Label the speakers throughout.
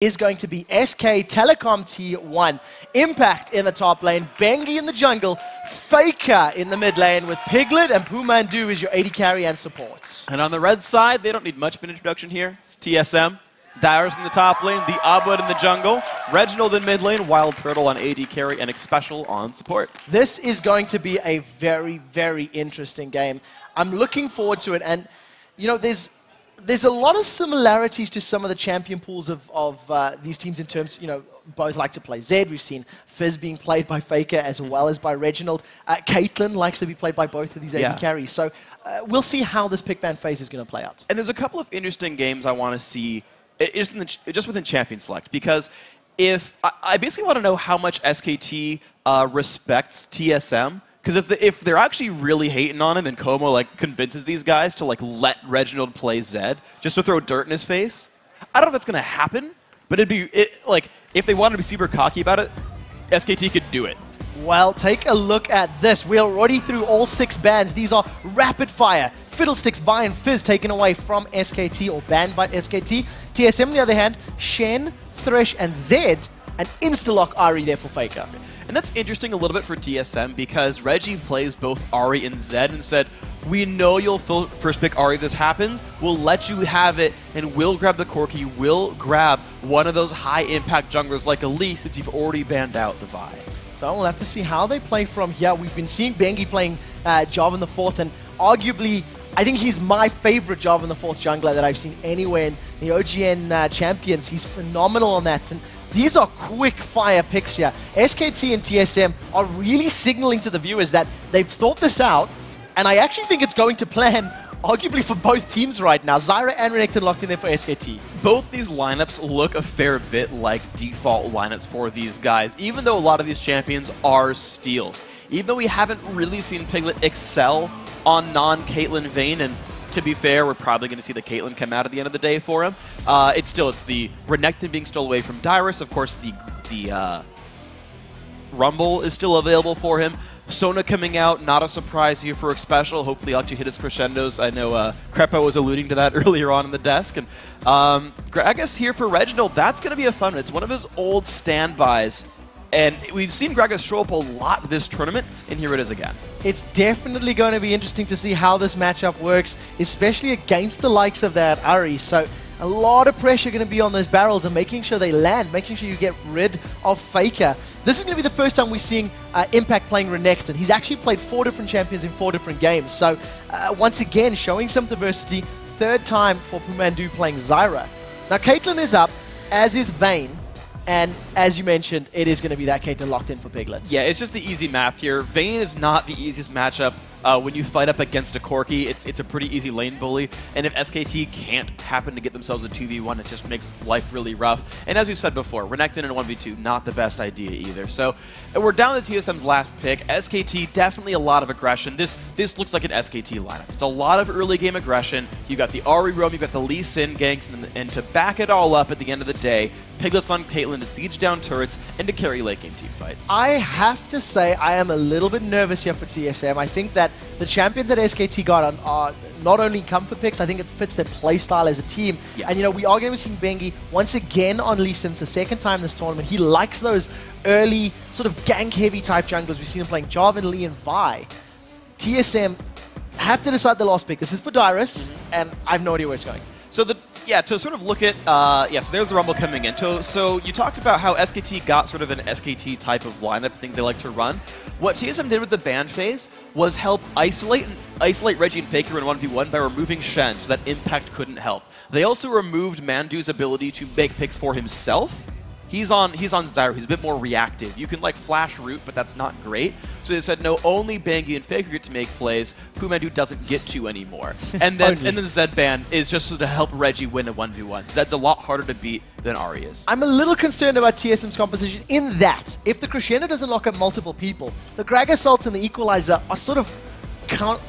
Speaker 1: is going to be SK Telecom T1. Impact in the top lane, Bengi in the jungle, Faker in the mid lane with Piglet and PoohManDu is your AD carry and support.
Speaker 2: And on the red side, they don't need much of an introduction here. It's TSM, Dyrus in the top lane, TheOddOne in the jungle, Reginald in mid lane, WildTurtle on AD carry, and Xpecial on support.
Speaker 1: This is going to be a very, very interesting game. I'm looking forward to it, and you know, there's a lot of similarities to some of the champion pools of these teams in terms, you know, both like to play Zed. We've seen Fizz being played by Faker as well as by Reginald. Caitlyn likes to be played by both of these AD carries. So we'll see how this pick ban phase is going to play out. And
Speaker 2: there's a couple of interesting games I want to see just within Champion Select, because if I basically want to know how much SKT respects TSM. Because if they're actually really hating on him and Como like convinces these guys to like let Reginald play Zed just to throw dirt in his face, I don't know if that's going to happen, but it'd be like if they wanted to be super cocky about it, SKT could do it.
Speaker 1: Well, take a look at this. We're already through all 6 bans. These are rapid fire. Fiddlesticks, Vi, and Fizz taken away from SKT or banned by SKT. TSM, on the other hand, Shen, Thresh, and Zed, and insta-lock Ahri there for Faker.
Speaker 2: And that's interesting a little bit for TSM because Reggie plays both Ahri and Zed and said, we know you'll first pick Ahri if this happens, we'll let you have it, and we'll grab the Corki, we'll grab one of those high-impact junglers like Elise since you've already banned out the Vi.
Speaker 1: So we'll have to see how they play from here. We've been seeing Bengi playing Jarvan the Fourth, and arguably, I think he's my favorite Jarvan the Fourth jungler that I've seen anywhere in the OGN Champions. He's phenomenal on that. And these are quick fire picks here. SKT and TSM are really signaling to the viewers that they've thought this out, and I actually think it's going to plan arguably for both teams right now. Zyra and Renekton locked in there for SKT.
Speaker 2: Both these lineups look a fair bit like default lineups for these guys, even though a lot of these champions are steals. Even though we haven't really seen Piglet excel on non-Caitlyn Vayne, and to be fair, we're probably going to see the Caitlyn come out at the end of the day for him. It's the Renekton being stolen away from Dyrus. Of course, the Rumble is still available for him. Sona coming out, not a surprise here for Xpecial. Hopefully he'll actually hit his crescendos. I know Crepa was alluding to that earlier on in the desk. And Gragas here for Reginald, that's going to be a fun one. It's one of his old standbys. And we've seen Gragas show up a lot this tournament, and here it is again.
Speaker 1: It's definitely going to be interesting to see how this matchup works, especially against the likes of that Ahri. So a lot of pressure going to be on those barrels and making sure they land, making sure you get rid of Faker. This is going to be the first time we're seeing Impact playing Renekton. He's actually played 4 different champions in 4 different games. So once again, showing some diversity. 3rd time for PoohManDu playing Zyra. Now Caitlyn is up, as is Vayne. And as you mentioned, it is going to be that Caitlyn locked in for Piglet.
Speaker 2: Yeah, it's just the easy math here. Vayne is not the easiest matchup. When you fight up against a Corki, it's a pretty easy lane bully. And if SKT can't happen to get themselves a 2v1, it just makes life really rough. And as we said before, Renekton in a 1v2, not the best idea either. So we're down to TSM's last pick. SKT, definitely a lot of aggression. This looks like an SKT lineup. It's a lot of early game aggression. You got the Ahri roam, you got the Lee Sin ganks, and to back it all up at the end of the day, Piglet's on Caitlyn to siege down turrets and to carry late game team fights.
Speaker 1: I have to say I am a little bit nervous here for TSM. I think that the champions that SKT got are not only comfort picks, I think it fits their playstyle as a team. Yeah. And you know, we are going to be seeing Bengi once again on Lee Sin. It's the 2nd time this tournament. He likes those early sort of gank heavy type junglers. We've seen him playing Jarvan, Lee, and Vi. TSM have to decide the last pick. This is for Dyrus, and I have no idea where it's going.
Speaker 2: So to sort of look at, so there's the Rumble coming in. So you talked about how SKT got sort of an SKT type of lineup, things they like to run. What TSM did with the ban phase was help isolate Reggie and Faker in 1v1 by removing Shen so that Impact couldn't help. They also removed Mandu's ability to make picks for himself. He's on Zyra. He's a bit more reactive. You can like flash root, but that's not great. So they said no, only Bengi and Faker get to make plays. PoohManDu doesn't get to anymore. And then the Zed ban is just to help Reggie win a 1v1. Zed's a lot harder to beat than Ahri is.
Speaker 1: I'm a little concerned about TSM's composition in that if the crescendo doesn't lock up multiple people, the Gragas ult and the Equalizer are sort of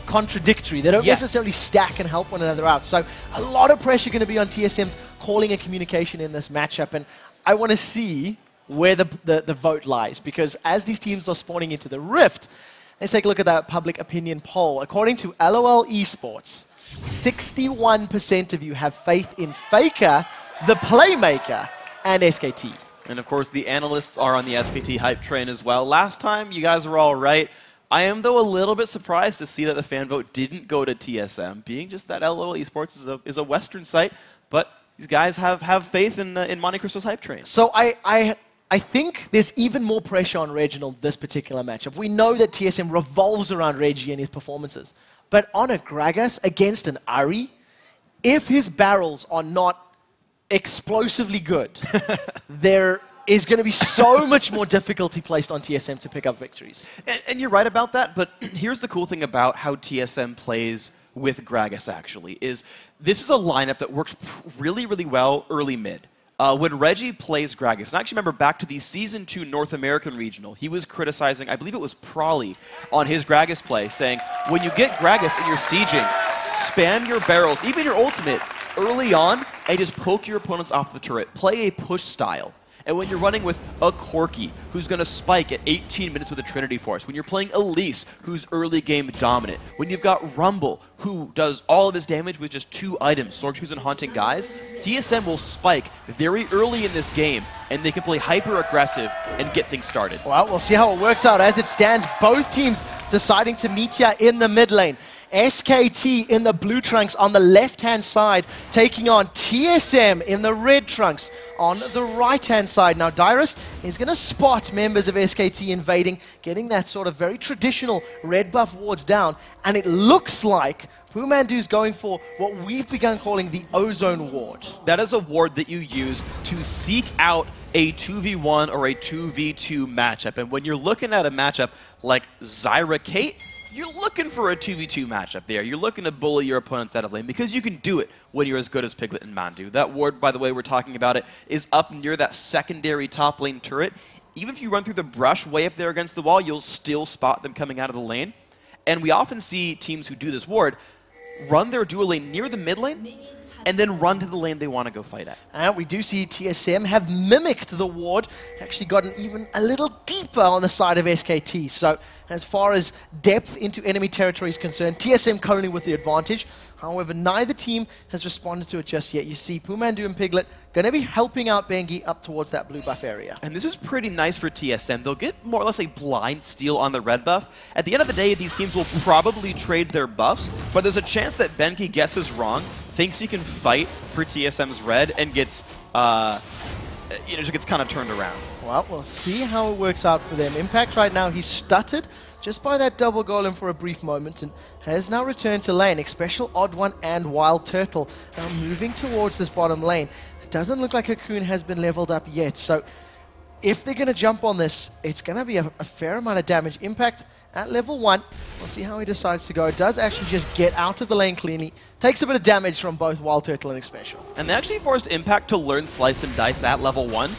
Speaker 1: contradictory. They don't necessarily stack and help one another out. So a lot of pressure going to be on TSM's calling and communication in this matchup. And I want to see where the vote lies, because as these teams are spawning into the Rift, let's take a look at that public opinion poll. According to LOL Esports, 61% of you have faith in Faker, the playmaker, and SKT.
Speaker 2: And of course, the analysts are on the SKT hype train as well. Last time, you guys were all right. I am, though, a little bit surprised to see that the fan vote didn't go to TSM, being just that LOL Esports is a Western site, but these guys have faith in Monte Cristo's hype train.
Speaker 1: So I think there's even more pressure on Reginald this particular matchup. We know that TSM revolves around Reggie and his performances, but on a Gragas against an Ahri, if his barrels are not explosively good, there is going to be so much more difficulty placed on TSM to pick up victories.
Speaker 2: And you're right about that, but here's the cool thing about how TSM plays with Gragas, actually, is this is a lineup that works really, really well early mid. When Reggie plays Gragas, and I actually remember back to the Season 2 North American Regional, he was criticizing, I believe it was Prolly, on his Gragas play, saying, when you get Gragas and you're sieging, spam your barrels, even your ultimate, early on, and just poke your opponents off the turret. Play a push style. And when you're running with a Corki, who's going to spike at 18 minutes with a Trinity Force, when you're playing Elise, who's early game dominant, when you've got Rumble, who does all of his damage with just 2 items, Sword Shoes and Haunting Guys, TSM will spike very early in this game, and they can play hyper-aggressive and get things started.
Speaker 1: Well, we'll see how it works out. As it stands, both teams deciding to meet here in the mid lane. SKT in the blue trunks on the left-hand side, taking on TSM in the red trunks on the right-hand side. Now, Dyrus is going to spot members of SKT invading, getting that sort of very traditional red buff wards down, and it looks like PoohManDu is going for what we've begun calling the Ozone ward.
Speaker 2: That is a ward that you use to seek out a 2v1 or a 2v2 matchup. And when you're looking at a matchup like Zyra Kate, you're looking for a 2v2 matchup there. You're looking to bully your opponents out of lane because you can do it when you're as good as Piglet and Mandu. That ward, by the way, we're talking about it, is up near that secondary top lane turret. Even if you run through the brush way up there against the wall, you'll still spot them coming out of the lane. And we often see teams who do this ward run their dual lane near the mid lane and then run to the lane they want to go fight at.
Speaker 1: And we do see TSM have mimicked the ward, actually gotten even a little deeper on the side of SKT. So as far as depth into enemy territory is concerned, TSM currently with the advantage. However, neither team has responded to it just yet. You see PoohManDu and Piglet going to be helping out Bengi up towards that blue buff area.
Speaker 2: And this is pretty nice for TSM. They'll get more or less a blind steal on the red buff. At the end of the day, these teams will probably trade their buffs, but there's a chance that Bengi guesses wrong, thinks he can fight for TSM's red, and gets, just gets kind of turned around.
Speaker 1: Well, we'll see how it works out for them. Impact right now, he's stuttered just by that double golem for a brief moment and has now returned to lane. Xpecial, TheOddOne, and WildTurtle now moving towards this bottom lane. It doesn't look like Cocoon has been leveled up yet, so if they're going to jump on this, it's going to be a fair amount of damage. Impact at level 1. We'll see how he decides to go. It does actually just get out of the lane cleanly. Takes a bit of damage from both WildTurtle and Xpecial.
Speaker 2: And they actually forced Impact to learn Slice and Dice at level 1.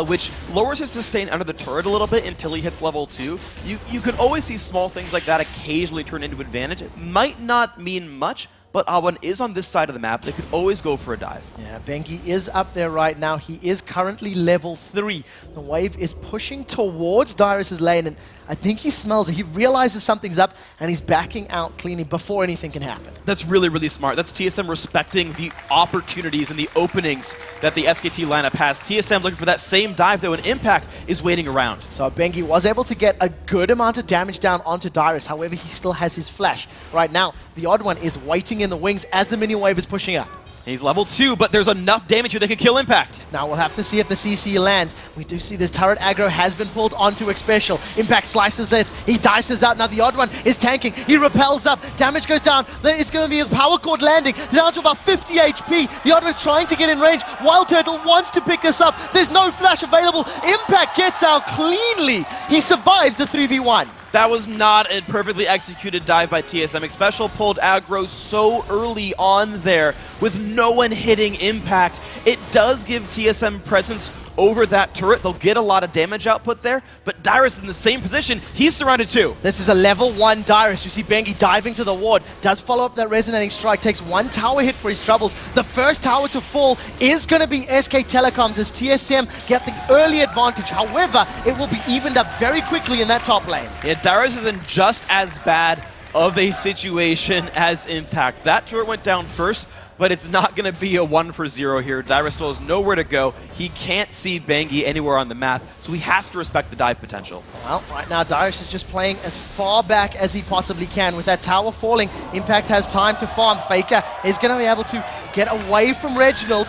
Speaker 2: Which lowers his sustain under the turret a little bit until he hits level 2. You can always see small things like that occasionally turn into advantage. It might not mean much, but TheOddOne is on this side of the map. They could always go for a dive.
Speaker 1: Yeah, Bengi is up there right now. He is currently level 3. The wave is pushing towards Dyrus' lane, and I think he smells it. He realizes something's up, and he's backing out cleanly before anything can happen.
Speaker 2: That's really, really smart. That's TSM respecting the opportunities and the openings that the SKT lineup has. TSM looking for that same dive, though, and Impact is waiting around.
Speaker 1: So Bengi was able to get a good amount of damage down onto Dyrus. However, he still has his flash. Right now, TheOddOne is waiting in the wings as the minion wave is pushing up.
Speaker 2: He's level 2, but there's enough damage here that could kill Impact.
Speaker 1: Now we'll have to see if the CC lands. We do see this turret aggro has been pulled onto Xpecial. Impact slices it. He dices out. Now TheOddOne is tanking. He repels up. Damage goes down. There is going to be a power cord landing down to about 50 HP. TheOddOne is trying to get in range. WildTurtle wants to pick this up. There's no flash available. Impact gets out cleanly. He survives the 3v1.
Speaker 2: That was not a perfectly executed dive by TSM. Xpecial pulled aggro so early on there with no one hitting Impact. It does give TSM presence over that turret. They'll get a lot of damage output there, but Dyrus in the same position. He's surrounded too.
Speaker 1: This is a level 1 Dyrus. You see Bengi diving to the ward. Does follow up that resonating strike. Takes 1 tower hit for his troubles. The first tower to fall is going to be SK Telecoms as TSM get the early advantage. However, it will be evened up very quickly in that top lane.
Speaker 2: Yeah, Dyrus is in just as bad of a situation as Impact. That turret went down first, but it's not going to be a 1-for-0 here. Dyrus still has nowhere to go. He can't see bengi anywhere on the map, so he has to respect the dive potential. Well,
Speaker 1: right now Dyrus is just playing as far back as he possibly can. With that tower falling, Impact has time to farm. Faker is going to be able to get away from Reginald.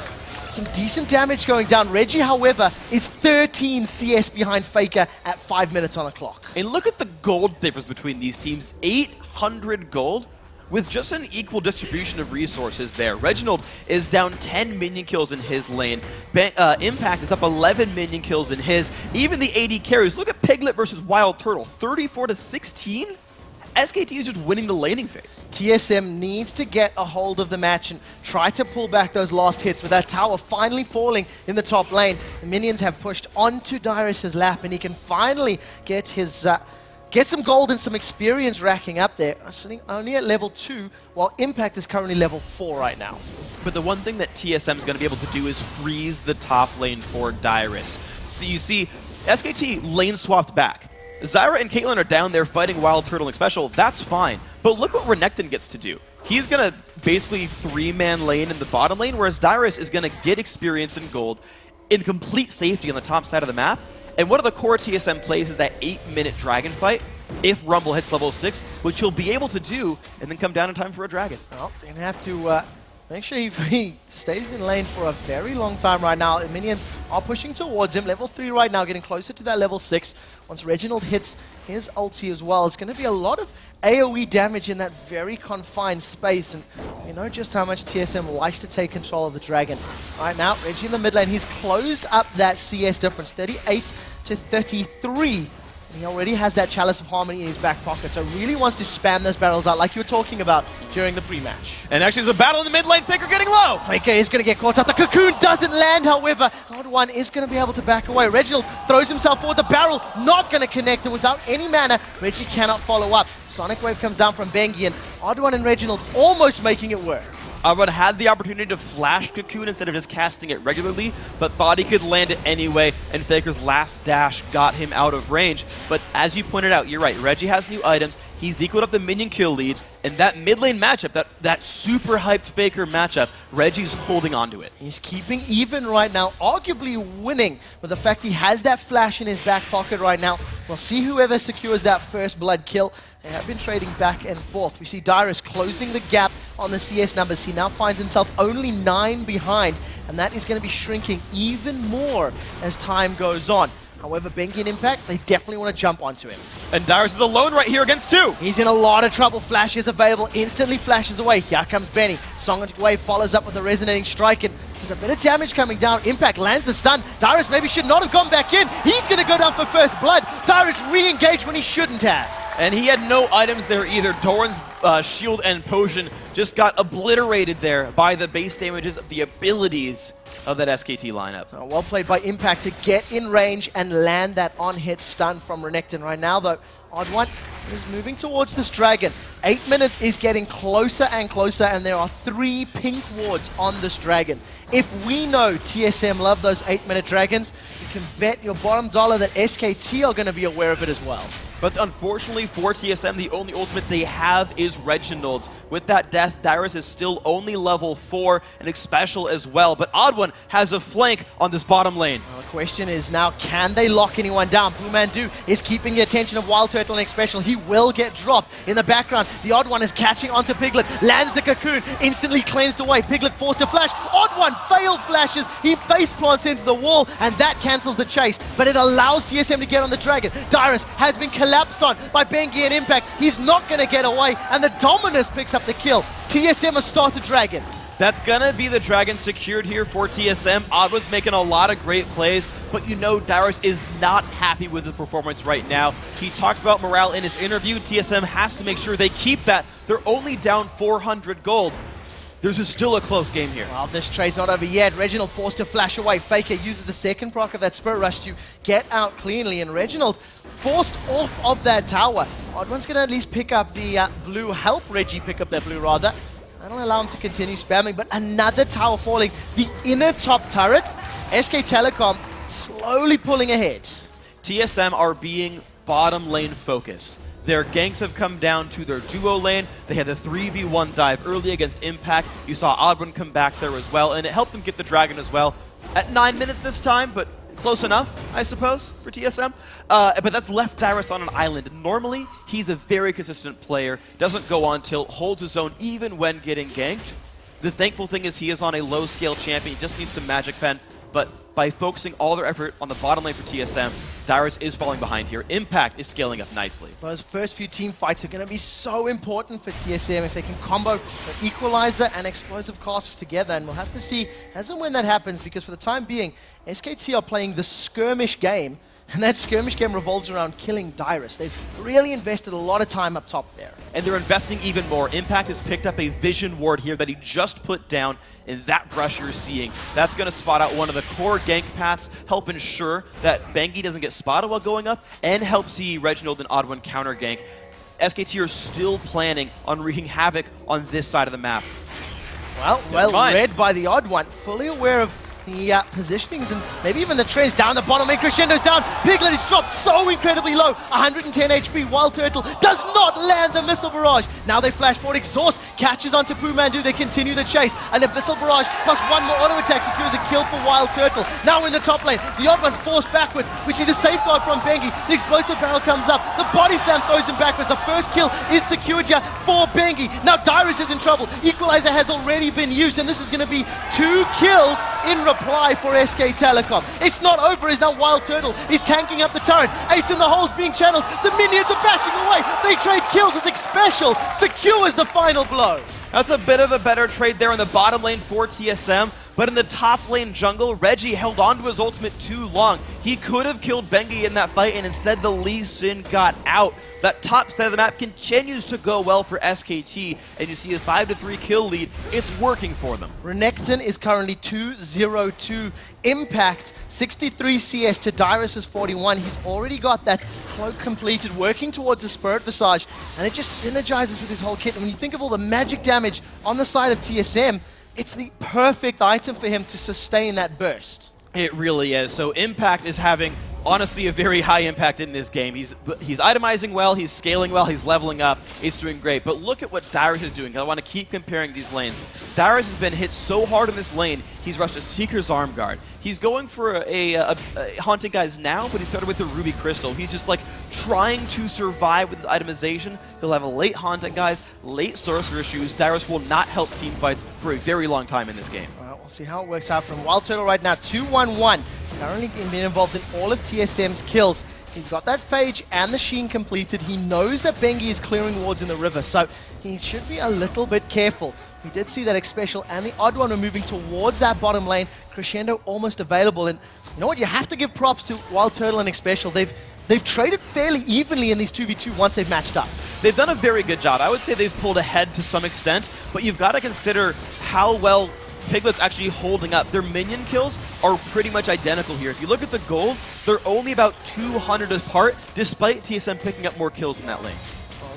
Speaker 1: Some decent damage going down. Reggie, however, is 13 CS behind Faker at 5 minutes on the clock.
Speaker 2: And look at the gold difference between these teams. 800 gold with just an equal distribution of resources there. Reginald is down 10 minion kills in his lane. Impact is up 11 minion kills in his. Even the AD carries. Look at Piglet versus WildTurtle. 34-16? SKT is just winning the laning phase.
Speaker 1: TSM needs to get a hold of the match and try to pull back those last hits. With that tower finally falling in the top lane, the minions have pushed onto Dyrus' lap, and he can finally get his get some gold and some experience racking up there. Sitting only at level 2, while Impact is currently level 4 right now.
Speaker 2: But the one thing that TSM is going to be able to do is freeze the top lane for Dyrus. So you see, SKT lane swapped back. Zyra and Caitlyn are down there fighting WildTurtle and Xpecial. That's fine. But look what Renekton gets to do. He's going to basically 3-man lane in the bottom lane, whereas Dyrus is going to get experience and gold in complete safety on the top side of the map. And one of the core TSM plays is that 8-minute dragon fight if Rumble hits level 6, which he'll be able to do, and then come down in time for a dragon.
Speaker 1: Well, they're going to have to make sure he stays in lane for a very long time right now. The minions are pushing towards him. Level 3 right now, getting closer to that level 6. Once Reginald hits his ulti as well, it's going to be a lot of AoE damage in that very confined space. And you know just how much TSM likes to take control of the dragon. Right now, Reggie in the mid lane, he's closed up that CS difference, 38-33. He already has that Chalice of Harmony in his back pocket, so really wants to spam those barrels out like you were talking about during the pre-match.
Speaker 2: And actually there's a battle in the mid lane, Faker getting low!
Speaker 1: Faker is going to get caught up. The cocoon doesn't land, however. TheOddOne is going to be able to back away. Reginald throws himself forward. The barrel not going to connect, and without any mana, Reggie cannot follow up. Sonic Wave comes down from bengi, and TheOddOne and Reginald almost making it work.
Speaker 2: TheOddOne had the opportunity to flash Cocoon instead of just casting it regularly, but thought he could land it anyway, and Faker's last dash got him out of range. But as you pointed out, you're right, Reggie has new items, he's equaled up the minion kill lead, and that mid lane matchup, that super hyped Faker matchup, Reggie's holding on to it.
Speaker 1: He's keeping even right now, arguably winning, but the fact he has that flash in his back pocket right now. We'll see whoever secures that first blood kill. They have been trading back and forth. We see Dyrus closing the gap on the CS numbers. He now finds himself only 9 behind, and that is going to be shrinking even more as time goes on. However, bengi and Impact, they definitely want to jump onto him.
Speaker 2: And Dyrus is alone right here against 2.
Speaker 1: He's in a lot of trouble. Flash is available, instantly flashes away. Here comes Benny. Sonic Wave follows up with a resonating strike, and there's a bit of damage coming down. Impact lands the stun. Dyrus maybe should not have gone back in. He's going to go down for first blood. Dyrus re-engaged when he shouldn't have.
Speaker 2: And he had no items there either. Doran's shield and potion just got obliterated there by the base damages of the abilities of that SKT lineup.
Speaker 1: Well played by Impact to get in range and land that on-hit stun from Renekton. Right now, though, TheOddOne is moving towards this dragon. 8 minutes is getting closer and closer, and there are 3 pink wards on this dragon. If we know TSM love those 8-minute dragons, you can bet your bottom dollar that SKT are going to be aware of it as well.
Speaker 2: But unfortunately for TSM, the only ultimate they have is Reginald's. With that death, Dyrus is still only level 4 and Xpecial as well. But TheOddOne has a flank on this bottom lane.
Speaker 1: Well, the question is now, can they lock anyone down? PoohManDu is keeping the attention of WildTurtle and Xpecial. He will get dropped. In the background, TheOddOne is catching onto Piglet, lands the cocoon, instantly cleansed away. Piglet forced to flash. TheOddOne failed flashes. He face plants into the wall, and that cancels the chase. But it allows TSM to get on the dragon. Dyrus has been collapsed on by bengi and Impact. He's not going to get away, and the Dominus picks up the kill. TSM has started dragon.
Speaker 2: That's going to be the dragon secured here for TSM. TheOddOne's making a lot of great plays, but you know Dyrus is not happy with his performance right now. He talked about morale in his interview. TSM has to make sure they keep that. They're only down 400 gold. There's still a close game here.
Speaker 1: Well, this trade's not over yet. Reginald forced to flash away. Faker uses the second proc of that Spirit Rush to get out cleanly, and Reginald forced off of that tower. TheOddOne's going to at least pick up the blue, help Reggie pick up that blue rather. That'll allow him to continue spamming, but another tower falling. The inner top turret, SK Telecom slowly pulling ahead.
Speaker 2: TSM are being bottom lane focused. Their ganks have come down to their duo lane. They had the 3v1 dive early against Impact. You saw OddOne come back there as well, and it helped them get the Dragon as well. At 9 minutes this time, but close enough, I suppose, for TSM. But that's left Dyrus on an island. Normally, he's a very consistent player, doesn't go on tilt, holds his own even when getting ganked. The thankful thing is he is on a low-scale champion. He just needs some Magic Pen, but by focusing all their effort on the bottom lane for TSM, Dyrus is falling behind here. Impact is scaling up nicely.
Speaker 1: Those first few team fights are going to be so important for TSM if they can combo the Equalizer and Explosive Casts together, and we'll have to see as and when that happens, because for the time being, SKT are playing the skirmish game, and that skirmish game revolves around killing Dyrus. They've really invested a lot of time up top there.
Speaker 2: And they're investing even more. Impact has picked up a Vision Ward here that he just put down, and that brush you're seeing, that's going to spot out one of the core gank paths, help ensure that bengi doesn't get spotted while going up, and help see Reginald and OddOne counter gank. SKT are still planning on wreaking havoc on this side of the map.
Speaker 1: Well read by TheOddOne, fully aware of the positionings and maybe even the trends down the bottom lane. Crescendo's down. Piglet is dropped so incredibly low. 110 HP. WildTurtle does not land the missile barrage. Now they flash forward. Exhaust catches onto PoohManDu. They continue the chase. And the missile barrage plus one more auto attack secures a kill for WildTurtle. Now in the top lane, TheOddOne's forced backwards. We see the safeguard from bengi. The explosive barrel comes up. The body slam throws him backwards. The first kill is secured here for bengi. Now Dyrus is in trouble. Equalizer has already been used, and this is going to be 2 kills in reply for SK Telecom. It's not over as now WildTurtle is tanking up the turret. Ace in the hole's being channeled. The minions are bashing away. They trade kills as Xpecial secures the final blow.
Speaker 2: That's a bit of a better trade there in the bottom lane for TSM. But in the top lane jungle, Reggie held on to his ultimate too long. He could have killed bengi in that fight, and instead the Lee Sin got out. That top side of the map continues to go well for SKT, and you see a 5-3 kill lead. It's working for them.
Speaker 1: Renekton is currently 2-0-2. Impact, 63 CS to Dyrus' 41. He's already got that cloak completed, working towards the Spirit Visage, and it just synergizes with his whole kit. And when you think of all the magic damage on the side of TSM, it's the perfect item for him to sustain that burst.
Speaker 2: It really is. So Impact is having, honestly, a very high impact in this game. He's itemizing well, he's scaling well, he's leveling up, he's doing great. But look at what Dyrus is doing. I want to keep comparing these lanes. Dyrus has been hit so hard in this lane, he's rushed a Seeker's Arm Guard. He's going for a Haunting Guys now, but he started with the Ruby Crystal. He's just like trying to survive with his itemization. He'll have a late Haunting Guys, late Sorcerer Shoes. Dyrus will not help team fights for a very long time in this game.
Speaker 1: Well, we'll see how it works out from WildTurtle right now. 2-1-1. Currently being involved in all of TSM's kills. He's got that Phage and the Sheen completed. He knows that bengi is clearing wards in the river, so he should be a little bit careful. We did see that Xpecial and TheOddOne are moving towards that bottom lane. Crescendo almost available, and you know what? You have to give props to WildTurtle and Xpecial. They've traded fairly evenly in these 2v2 once they've matched up.
Speaker 2: They've done a very good job. I would say they've pulled ahead to some extent, but you've got to consider how well Piglet's actually holding up. Their minion kills are pretty much identical here. If you look at the gold, they're only about 200 apart, despite TSM picking up more kills in that lane.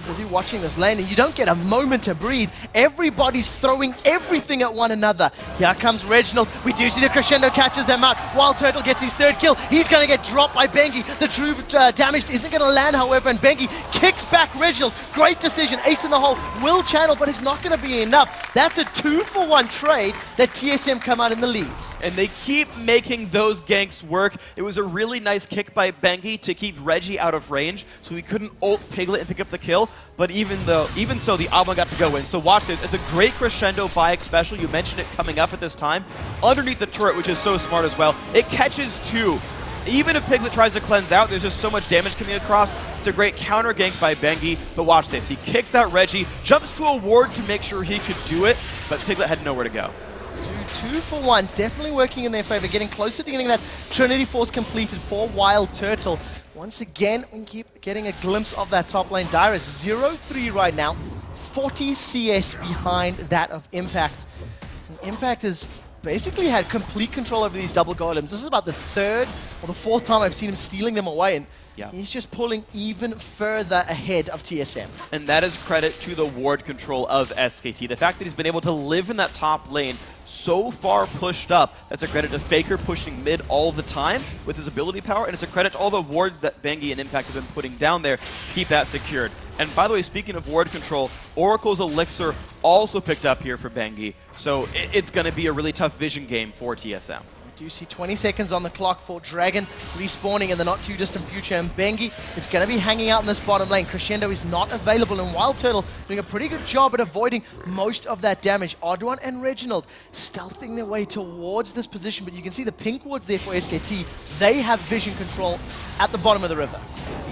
Speaker 1: Busy watching this lane, and you don't get a moment to breathe. Everybody's throwing everything at one another. Here comes Reginald. We do see the Crescendo catches them out. WildTurtle gets his 3rd kill. He's going to get dropped by bengi. The true damage isn't going to land, however, and bengi kicks back Reginald. Great decision. Ace in the hole will channel, but it's not going to be enough. That's a 2-for-1 trade that TSM come out in the lead.
Speaker 2: And they keep making those ganks work. It was a really nice kick by bengi to keep Reggie out of range, so he couldn't ult Piglet and pick up the kill. But even so, the OddOne got to go in. So watch this. It's a great crescendo by Xpecial. You mentioned it coming up at this time. Underneath the turret, which is so smart as well, it catches 2. Even if Piglet tries to cleanse out, there's just so much damage coming across. It's a great counter gank by bengi. But watch this. He kicks out Reggie, jumps to a ward to make sure he could do it, but Piglet had nowhere to go.
Speaker 1: 2-for-1's definitely working in their favor, getting closer to getting that Trinity Force completed for WildTurtle. Once again, we keep getting a glimpse of that top lane. Dyrus 0-3 right now, 40 CS behind that of Impact. And Impact has basically had complete control over these double golems. This is about the third or the fourth time I've seen him stealing them away, and he's just pulling even further ahead of TSM.
Speaker 2: And that is credit to the ward control of SKT. The fact that he's been able to live in that top lane so far pushed up, that's a credit to Faker pushing mid all the time with his ability power, and it's a credit to all the wards that Bengi and Impact have been putting down there to keep that secured. And by the way, speaking of ward control, Oracle's Elixir also picked up here for Bengi, so it's going to be a really tough vision game for TSM.
Speaker 1: Do you see 20 seconds on the clock for Dragon respawning in the not too distant future, and Bengi is going to be hanging out in this bottom lane. Crescendo is not available, and WildTurtle doing a pretty good job at avoiding most of that damage. TheOddOne and Reginald stealthing their way towards this position, but you can see the pink wards there for SKT. They have vision control at the bottom of the river.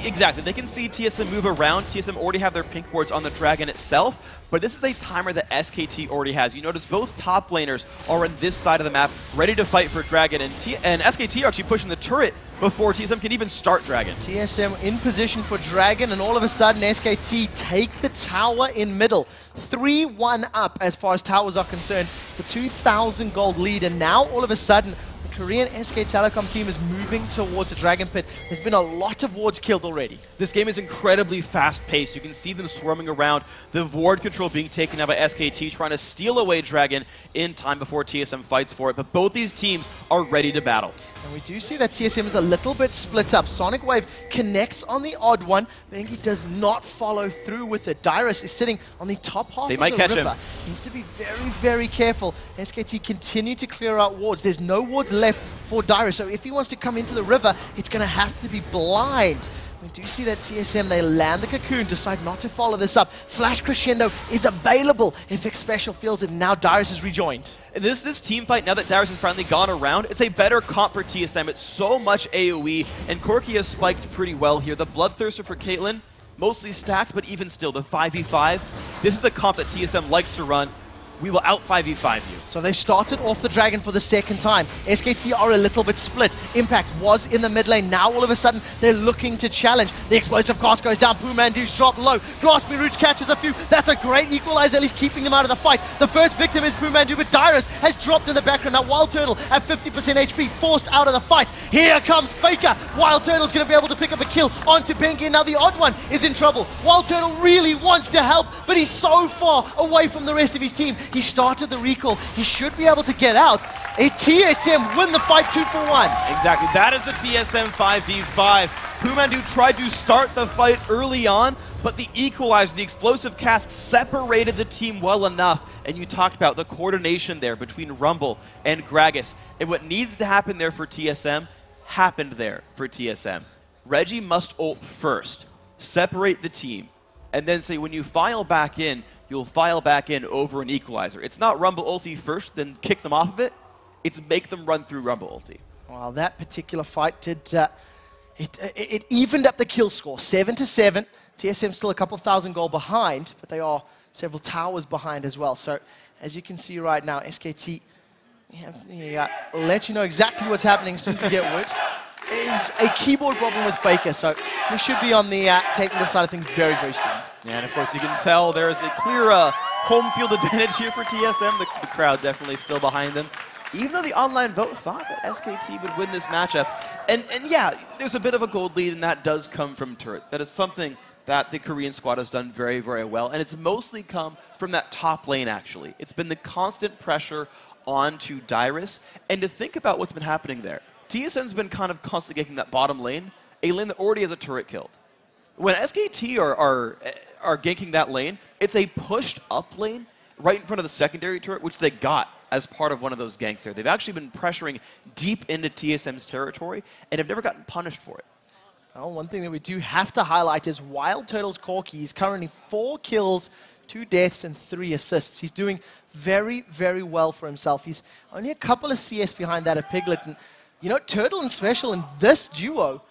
Speaker 2: Exactly. They can see TSM move around. TSM already have their pink wards on the Dragon itself, but this is a timer that SKT already has. You notice both top laners are on this side of the map, ready to fight for Dragon, and SKT are actually pushing the turret before TSM can even start Dragon.
Speaker 1: TSM in position for Dragon, and all of a sudden SKT take the tower in middle. 3-1 up as far as towers are concerned. It's a 2,000 gold lead, and now all of a sudden Korean SK Telecom team is moving towards the Dragon Pit. There's been a lot of wards killed already.
Speaker 2: This game is incredibly fast-paced. You can see them swarming around, the ward control being taken out by SKT, trying to steal away Dragon in time before TSM fights for it. But both these teams are ready to battle.
Speaker 1: And we do see that TSM is a little bit split up. Sonic Wave connects on the TheOddOne. Bengi does not follow through with it. Dyrus is sitting on the top half of the river. They might catch him. Needs to be very, very careful. SKT continue to clear out wards. There's no wards left for Dyrus, so if he wants to come into the river, it's going to have to be blind. We do see that TSM, they land the cocoon, decide not to follow this up. Flash Crescendo is available if Xpecial feels it, and now Dyrus is rejoined.
Speaker 2: This team fight, now that Dyrus has finally gone around, it's a better comp for TSM. It's so much AoE, and Corki has spiked pretty well here. The Bloodthirster for Caitlyn, mostly stacked, but even still, the 5v5. This is a comp that TSM likes to run. We will out 5v5 you.
Speaker 1: So they've started off the Dragon for the second time. SKT are a little bit split. Impact was in the mid lane. Now all of a sudden they're looking to challenge. The explosive cast goes down. PoohManDu's dropped low. Grasping Roots catches a few. That's a great equalizer, at least keeping them out of the fight. The first victim is PoohManDu, but Dyrus has dropped in the background. Now WildTurtle at 50% HP, forced out of the fight. Here comes Faker. WildTurtle's going to be able to pick up a kill onto Bengi, and now the TheOddOne is in trouble. WildTurtle really wants to help, but he's so far away from the rest of his team. He started the recall. He should be able to get out. A TSM win the fight 2-1.
Speaker 2: Exactly. That is the TSM 5v5. PoohManDu tried to start the fight early on, but the equalizer, the explosive cast, separated the team well enough. And you talked about the coordination there between Rumble and Gragas. And what needs to happen there for TSM happened there for TSM. Reggie must ult first, separate the team, and then say when you file back in, you'll file back in over an equalizer. It's not Rumble ulti first, then kick them off of it. It's make them run through Rumble ulti.
Speaker 1: Well, that particular fight did it evened up the kill score, 7-7. TSM still a couple thousand gold behind, but they are several towers behind as well. So as you can see right now, SKT, let you know exactly what's happening as soon as we get word. Is a keyboard problem with Faker, so we should be on the technical side of things very, very soon.
Speaker 2: Yeah, and of course you can tell there is a clear home field advantage here for TSM. The crowd definitely still behind them. Even though the online vote thought that SKT would win this matchup. And yeah, there's a bit of a gold lead, and that does come from turrets. That is something that the Korean squad has done very, very well. And it's mostly come from that top lane, actually. It's been the constant pressure onto Dyrus. And to think about what's been happening there, TSM's been kind of constantly getting that bottom lane, a lane that already has a turret killed. When SKT are ganking that lane, it's a pushed up lane right in front of the secondary turret, which they got as part of one of those ganks there. They've actually been pressuring deep into TSM's territory and have never gotten punished for it.
Speaker 1: Well, one thing that we do have to highlight is WildTurtle's Corki. He's currently 4 kills, 2 deaths, and 3 assists. He's doing very, very well for himself. He's only a couple of CS behind that of Piglet. And you know, Turtle and Xpecial in this duo,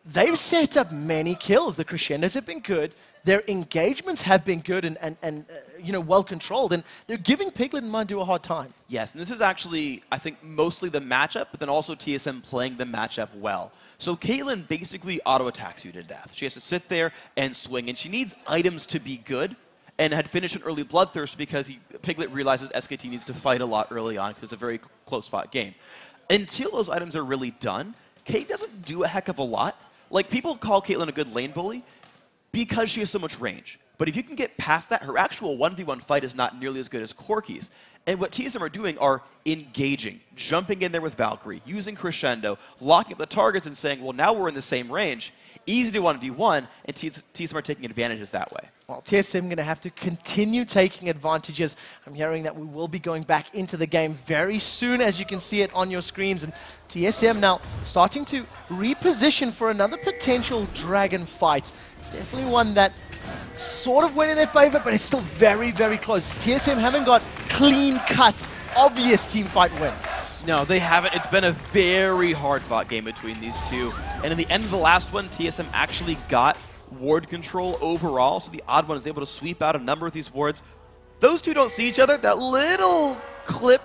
Speaker 1: they've set up many kills. The crescendos have been good. Their engagements have been good and you know, well controlled. And they're giving Piglet and PoohManDu a hard time.
Speaker 2: Yes, and this is actually, I think, mostly the matchup, but then also TSM playing the matchup well. So Caitlyn basically auto-attacks you to death. She has to sit there and swing, and she needs items to be good. and had finished an early bloodthirst because Piglet realizes SKT needs to fight a lot early on because it's a very close-fought game. Until those items are really done, Kate doesn't do a heck of a lot. Like, people call Caitlyn a good lane bully because she has so much range. But if you can get past that, her actual 1v1 fight is not nearly as good as Corki's. And what TSM are doing are engaging, jumping in there with Valkyrie, using Crescendo, locking up the targets and saying, well, now we're in the same range. Easy to 1v1, and TSM are taking advantages that way.
Speaker 1: Well, TSM going to have to continue taking advantages. I'm hearing that we will be going back into the game very soon, as you can see it on your screens. And TSM now starting to reposition for another potential dragon fight. It's definitely one that sort of went in their favor, but it's still very, very close. TSM haven't got clean-cut, obvious team fight wins.
Speaker 2: No, they haven't. It's been a very hard-fought game between these two. And in the end of the last one, TSM actually got ward control overall, so TheOddOne is able to sweep out a number of these wards. Those two don't see each other. That little cliff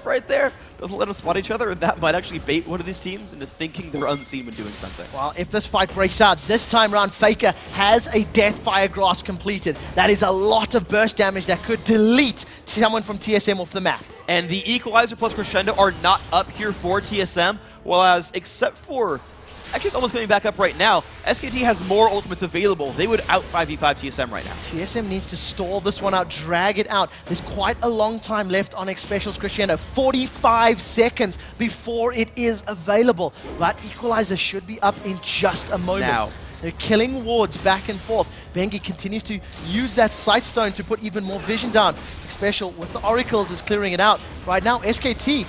Speaker 2: right there doesn't let them spot each other, and that might actually bait one of these teams into thinking they're unseen when doing something.
Speaker 1: Well, if this fight breaks out, this time round, Faker has a Deathfire Grasp completed. That is a lot of burst damage that could delete someone from TSM off the map.
Speaker 2: And the Equalizer plus Crescendo are not up here for TSM, whereas except for... Actually, it's almost coming back up right now. SKT has more ultimates available. They would out 5v5 TSM right now.
Speaker 1: TSM needs to stall this one out, drag it out. There's quite a long time left on Xpecial's Crescendo. 45 seconds before it is available. But Equalizer should be up in just a moment.
Speaker 2: Now.
Speaker 1: They're killing wards back and forth. Bengi continues to use that Sight Stone to put even more vision down. Xpecial with the Oracles is clearing it out. Right now, SKT,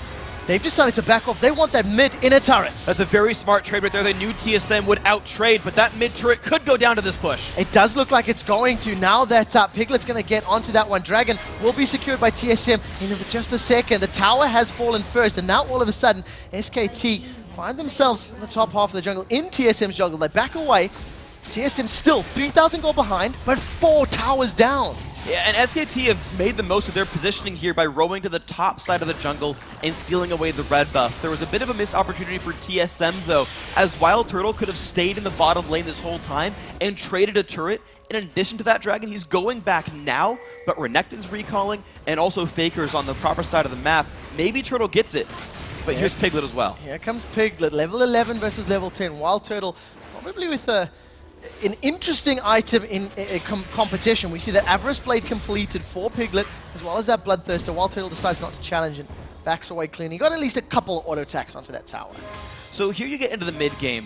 Speaker 1: they've decided to back off. They want that mid inner turrets.
Speaker 2: That's a very smart trade right there. They knew TSM would out-trade, but that mid turret could go down to this push.
Speaker 1: It does look like it's going to. Now that Piglet's going to get onto that one. Dragon will be secured by TSM in just a second. The tower has fallen first, and now all of a sudden, SKT find themselves in the top half of the jungle, in TSM's jungle. They back away. TSM still 3,000 gold behind, but 4 towers down.
Speaker 2: Yeah, and SKT have made the most of their positioning here by roaming to the top side of the jungle and stealing away the red buff. There was a bit of a missed opportunity for TSM, though, as WildTurtle could have stayed in the bottom lane this whole time and traded a turret. In addition to that, Dragon, he's going back now, but Renekton's recalling, and also Faker's on the proper side of the map. Maybe Turtle gets it, but here's Piglet as well.
Speaker 1: Here comes Piglet, level 11 versus level 10. WildTurtle, probably with an interesting item in competition. We see that Avarice Blade completed for Piglet, as well as that Bloodthirster. WildTurtle decides not to challenge and backs away clean. He got at least a couple of auto attacks onto that tower.
Speaker 2: So here you get into the mid game,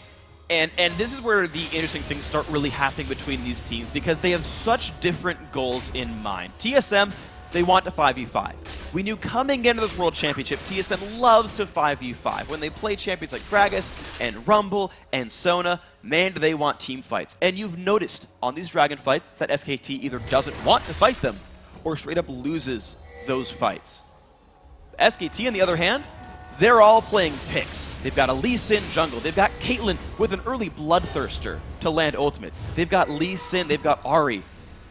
Speaker 2: and this is where the interesting things start really happening between these teams, because they have such different goals in mind. TSM, they want to 5v5. We knew coming into this World Championship, TSM loves to 5v5. When they play champions like Gragas and Rumble and Sona, man, do they want team fights. And you've noticed on these Dragon fights that SKT either doesn't want to fight them or straight up loses those fights. SKT, on the other hand, they're all playing picks. They've got Elise in jungle. They've got Caitlyn with an early Bloodthirster to land ultimates. They've got Elise in. They've got Ahri.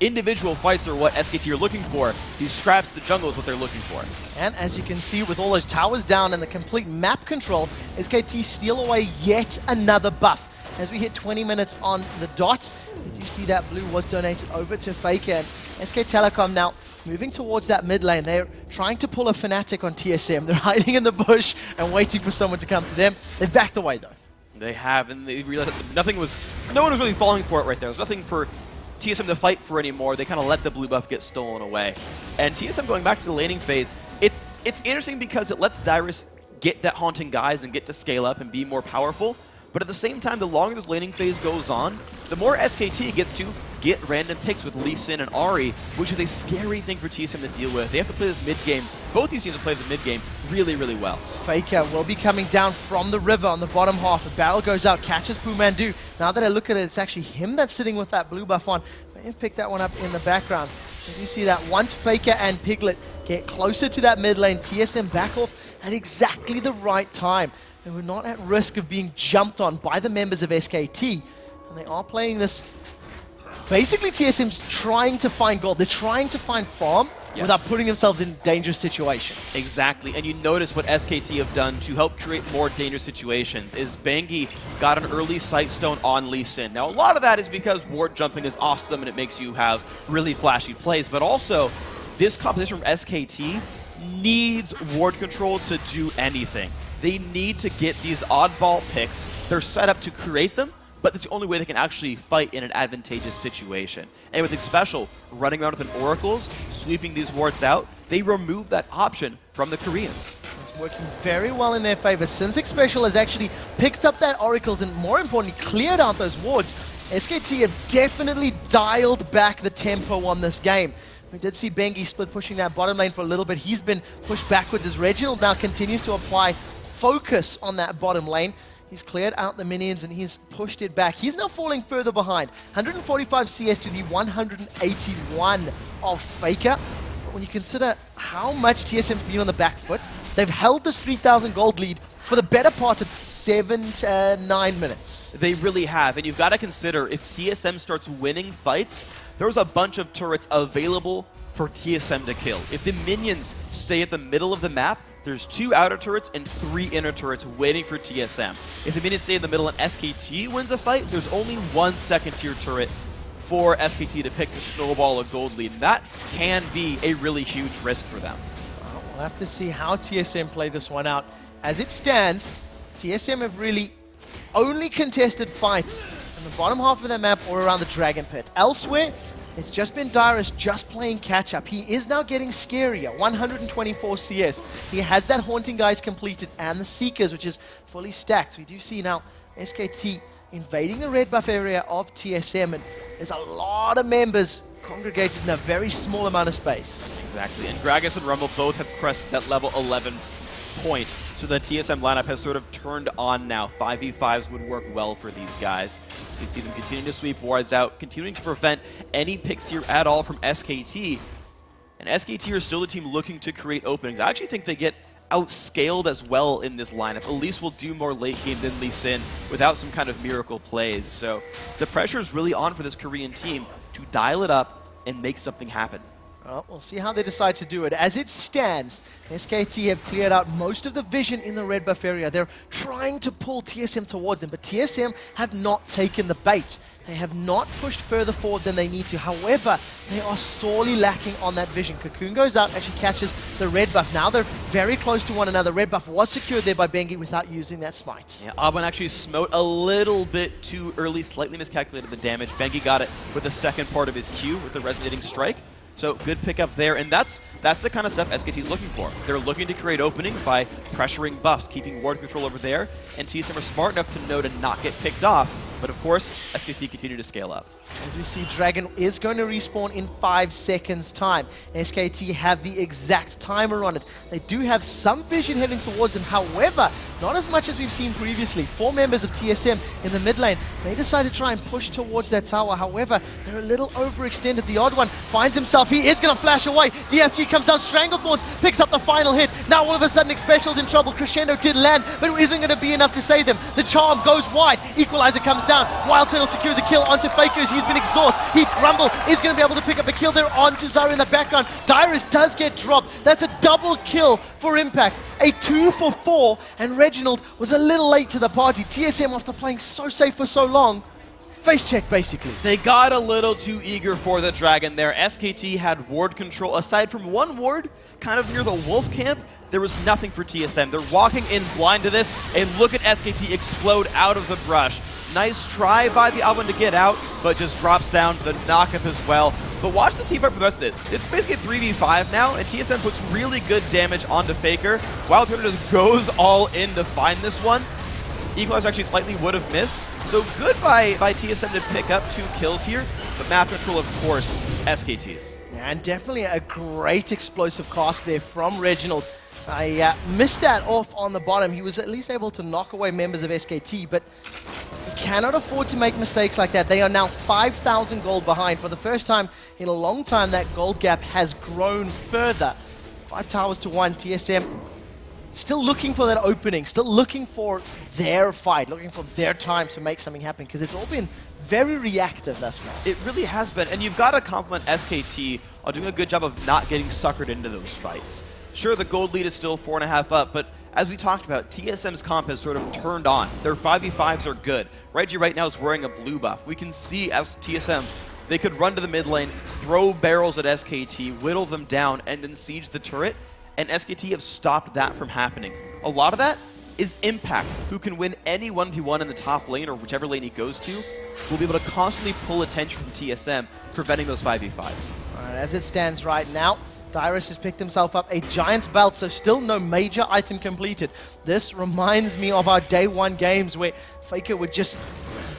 Speaker 2: Individual fights are what SKT are looking for. These scraps to the jungle is what they're looking for.
Speaker 1: And as you can see, with all those towers down and the complete map control, SKT steal away yet another buff. As we hit 20 minutes on the dot, you do see that blue was donated over to Faker. And SK Telecom now moving towards that mid lane. They're trying to pull a Fnatic on TSM. They're hiding in the bush and waiting for someone to come to them. They've backed away though.
Speaker 2: They have, and they realized that no one was really falling for it right there. There's nothing for TSM to fight for anymore. They kind of let the blue buff get stolen away. And TSM going back to the laning phase, it's interesting because it lets Dyrus get that Haunting Guise and get to scale up and be more powerful. But at the same time, the longer this laning phase goes on, the more SKT gets to get random picks with Lee Sin and Ahri, which is a scary thing for TSM to deal with. They have to play this mid-game. Both these teams have played the mid-game really, really well.
Speaker 1: Faker will be coming down from the river on the bottom half. The barrel goes out, catches PoohManDu. Now that I look at it, it's actually him that's sitting with that blue buff on. May have picked that one up in the background. And you see that once Faker and Piglet get closer to that mid lane, TSM back off at exactly the right time. They were not at risk of being jumped on by the members of SKT. And they are playing this. Basically, TSM's trying to find gold. They're trying to find farm. without putting themselves in dangerous situations.
Speaker 2: Exactly, and you notice what SKT have done to help create more dangerous situations is Bengi got an early sight stone on Lee Sin. Now, a lot of that is because ward jumping is awesome and it makes you have really flashy plays, but also this composition from SKT needs ward control to do anything. They need to get these oddball picks. They're set up to create them, but that's the only way they can actually fight in an advantageous situation. And with Xpecial running around with an Oracles, sweeping these wards out, they remove that option from the Koreans.
Speaker 1: It's working very well in their favor. Since Xpecial has actually picked up that Oracles and, more importantly, cleared out those wards, SKT have definitely dialed back the tempo on this game. We did see Bengi split pushing that bottom lane for a little bit. He's been pushed backwards as Reginald now continues to apply focus on that bottom lane. He's cleared out the minions and he's pushed it back. He's now falling further behind. 145 CS to the 181 of Faker. But when you consider how much TSM's been on the back foot, they've held this 3,000 gold lead for the better part of 7 to 9 minutes.
Speaker 2: They really have, and you've got to consider if TSM starts winning fights, there's a bunch of turrets available for TSM to kill. If the minions stay at the middle of the map, there's 2 outer turrets and 3 inner turrets waiting for TSM. If the minions stay in the middle and SKT wins a fight, there's only 1 second-tier turret for SKT to pick to snowball a gold lead. And that can be a really huge risk for them.
Speaker 1: Well, we'll have to see how TSM play this one out. As it stands, TSM have really only contested fights in the bottom half of their map or around the Dragon Pit. Elsewhere, it's just been Dyrus just playing catch-up. He is now getting scarier, 124 CS. He has that Haunting Guys completed and the Seekers, which is fully stacked. We do see now SKT invading the red buff area of TSM, and there's a lot of members congregated in a very small amount of space.
Speaker 2: Exactly, and Gragas and Rumble both have crested that level 11 point, so the TSM lineup has sort of turned on now. 5v5s would work well for these guys. You see them continuing to sweep wards out, continuing to prevent any picks here at all from SKT. And SKT are still the team looking to create openings. I actually think they get outscaled as well in this lineup. Elise will do more late game than Lee Sin without some kind of miracle plays. So the pressure is really on for this Korean team to dial it up and make something happen.
Speaker 1: Well, we'll see how they decide to do it. As it stands, SKT have cleared out most of the vision in the red buff area. They're trying to pull TSM towards them, but TSM have not taken the bait. They have not pushed further forward than they need to. However, they are sorely lacking on that vision. Cocoon goes out, actually catches the red buff. Now they're very close to one another. Red buff was secured there by Bengi without using that smite.
Speaker 2: Yeah, TheOddOne actually smote a little bit too early, slightly miscalculated the damage. Bengi got it with the second part of his Q with the resonating strike. So good pickup there, and that's the kind of stuff SKT's looking for. They're looking to create openings by pressuring buffs, keeping ward control over there, and TSM are smart enough to know to not get picked off. But of course, SKT continue to scale up.
Speaker 1: As we see, Dragon is going to respawn in 5 seconds time. SKT have the exact timer on it. They do have some vision heading towards them, however, not as much as we've seen previously. 4 members of TSM in the mid lane. They decide to try and push towards that tower, however, they're a little overextended. TheOddOne finds himself, he is going to flash away. DFG comes down, Stranglethorns picks up the final hit. Now all of a sudden Xpecial's in trouble. Crescendo did land, but it isn't going to be enough to save them. The charm goes wide, Equalizer comes down. WildTurtle secures a kill onto Fakers. He's been exhausted. Rumble is going to be able to pick up a kill there onto Zyra in the background. Dyrus does get dropped. That's a double kill for Impact. A 2 for 4, and Reginald was a little late to the party. TSM, after playing so safe for so long, face check basically.
Speaker 2: They got a little too eager for the Dragon there. SKT had ward control. Aside from one ward, kind of near the Wolf camp, there was nothing for TSM. They're walking in blind to this, and look at SKT explode out of the brush. Nice try by TheOddOne to get out, but just drops down the knockup as well. But watch the team fight for the rest of this. It's basically 3v5 now, and TSM puts really good damage onto Faker. WildTurtle just goes all in to find this one. Equalizer actually slightly would have missed. So good by TSM to pick up 2 kills here, but map control, of course, SKT's.
Speaker 1: Yeah, and definitely a great explosive cast there from Reginald. I missed that off on the bottom. He was at least able to knock away members of SKT, but he cannot afford to make mistakes like that. They are now 5,000 gold behind. For the first time in a long time, that gold gap has grown further. 5 towers to 1. TSM still looking for that opening, still looking for their fight, looking for their time to make something happen, because it's all been very reactive thus far.
Speaker 2: It really has been, and you've got to compliment SKT on doing a good job of not getting suckered into those fights. Sure, the gold lead is still 4.5 up, but as we talked about, TSM's comp has sort of turned on. Their 5v5s are good. Reggie right now is wearing a blue buff. We can see as TSM, they could run to the mid lane, throw barrels at SKT, whittle them down, and then siege the turret, and SKT have stopped that from happening. A lot of that is Impact, who can win any 1v1 in the top lane or whichever lane he goes to, will be able to constantly pull attention from TSM, preventing those 5v5s.
Speaker 1: All right, as it stands right now, Dyrus has picked himself up a Giant's Belt, so still no major item completed. This reminds me of our day one games where Faker would just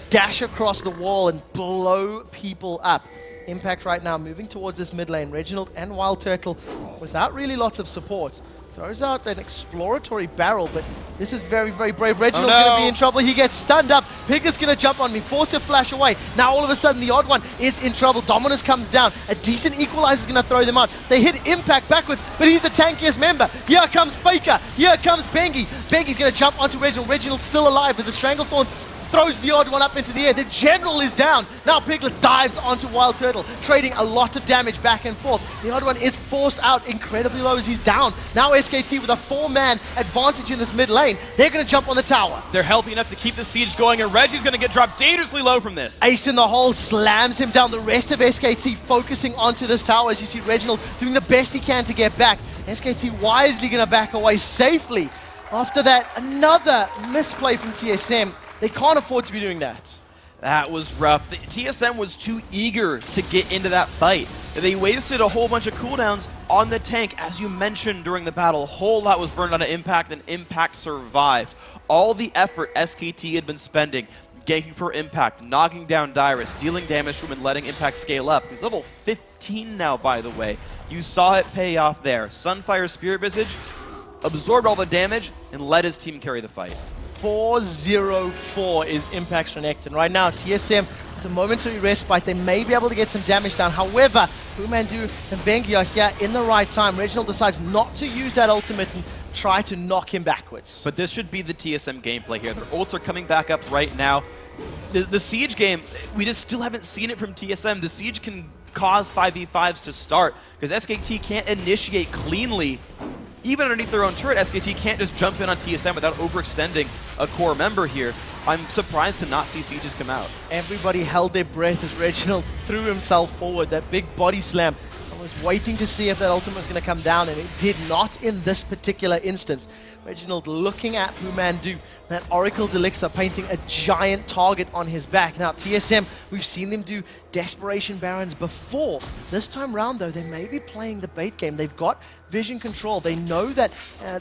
Speaker 1: dash across the wall and blow people up. Impact right now moving towards this mid lane. Reginald and WildTurtle without really lots of support. Throws out an exploratory barrel, but this is very, very brave. Reginald's going to be in trouble. He gets stunned up. Piglet's going to jump on me, force to flash away. Now all of a sudden the odd one is in trouble. Dominus comes down. A decent equalizer is going to throw them out. They hit Impact backwards, but he's the tankiest member. Here comes Faker. Here comes Bengi. Bengi's going to jump onto Reginald. Reginald's still alive as the Stranglethorns throws the odd one up into the air. The general is down. Now Piglet dives onto WildTurtle, trading a lot of damage back and forth. The odd one is forced out incredibly low as he's down. Now SKT with a 4-man advantage in this mid lane. They're going to jump on the tower.
Speaker 2: They're healthy enough to keep the siege going, and Reggie's going to get dropped dangerously low from this.
Speaker 1: Ace in the hole slams him down. The rest of SKT focusing onto this tower as you see Reginald doing the best he can to get back. SKT wisely going to back away safely. After that, another misplay from TSM. They can't afford to be doing that.
Speaker 2: That was rough. The TSM was too eager to get into that fight. They wasted a whole bunch of cooldowns on the tank. As you mentioned during the battle, a whole lot was burned on Impact, and Impact survived. All the effort SKT had been spending, ganking for Impact, knocking down Dyrus, dealing damage to him, and letting Impact scale up. He's level 15 now, by the way. You saw it pay off there. Sunfire Spirit Visage absorbed all the damage and let his team carry the fight.
Speaker 1: 4-0-4 is Impact's Renekton. Right now, TSM, with a momentary respite, they may be able to get some damage down. However, PoohManDu and Bengi are here in the right time. Reginald decides not to use that ultimate and try to knock him backwards.
Speaker 2: But this should be the TSM gameplay here. Their ults are coming back up right now. The Siege game, we just still haven't seen it from TSM. The Siege can cause 5v5s to start because SKT can't initiate cleanly. Even underneath their own turret, SKT can't just jump in on TSM without overextending a core member here. I'm surprised to not see Sieges come out.
Speaker 1: Everybody held their breath as Reginald threw himself forward. That big body slam. I was waiting to see if that ultimate was going to come down, and it did not in this particular instance. Reginald looking at PoohManDu. That Oracle's Elixir painting a giant target on his back. Now, TSM, we've seen them do Desperation Barons before. This time round, though, they may be playing the bait game. They've got vision control. They know that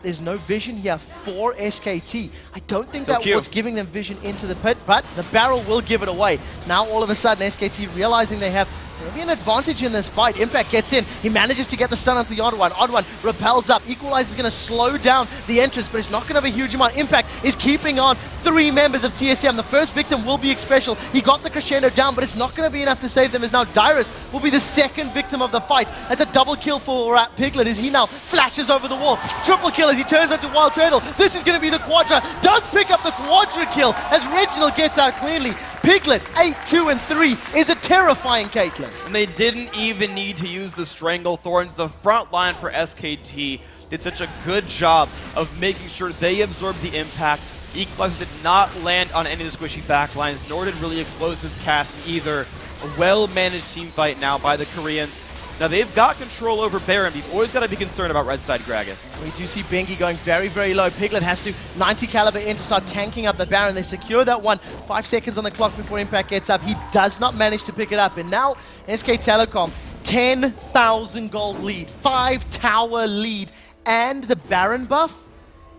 Speaker 1: there's no vision here for SKT. I don't think that was giving them vision into the pit, but the barrel will give it away. Now, all of a sudden, SKT realizing they have maybe an advantage in this fight. Impact gets in. He manages to get the stun onto the odd one. Odd one repels up. Equalizer is going to slow down the entrance, but it's not going to have a huge amount. Impact is keeping on 3 members of TSM. The first victim will be Xpecial. He got the crescendo down, but it's not going to be enough to save them, as now Dyrus will be the second victim of the fight. That's a double kill for Piglet as he now flashes over the wall. Triple kill as he turns into WildTurtle. This is going to be the quadra. Does pick up the quadra kill as Reginald gets out cleanly. Piglet, 8-2-3, is a terrifying Caitlyn.
Speaker 2: And they didn't even need to use the Stranglethorns. The front line for SKT did such a good job of making sure they absorbed the impact. Equalizer did not land on any of the squishy backlines, nor did really explosive cast either. A well-managed team fight now by the Koreans. Now they've got control over Baron, but you've always got to be concerned about red side Gragas.
Speaker 1: We do see Bengi going very, very low. Piglet has to 90 caliber in to start tanking up the Baron. They secure that one. 5 seconds on the clock before Impact gets up. He does not manage to pick it up. And now SK Telecom, 10,000 gold lead, 5 tower lead, and the Baron buff.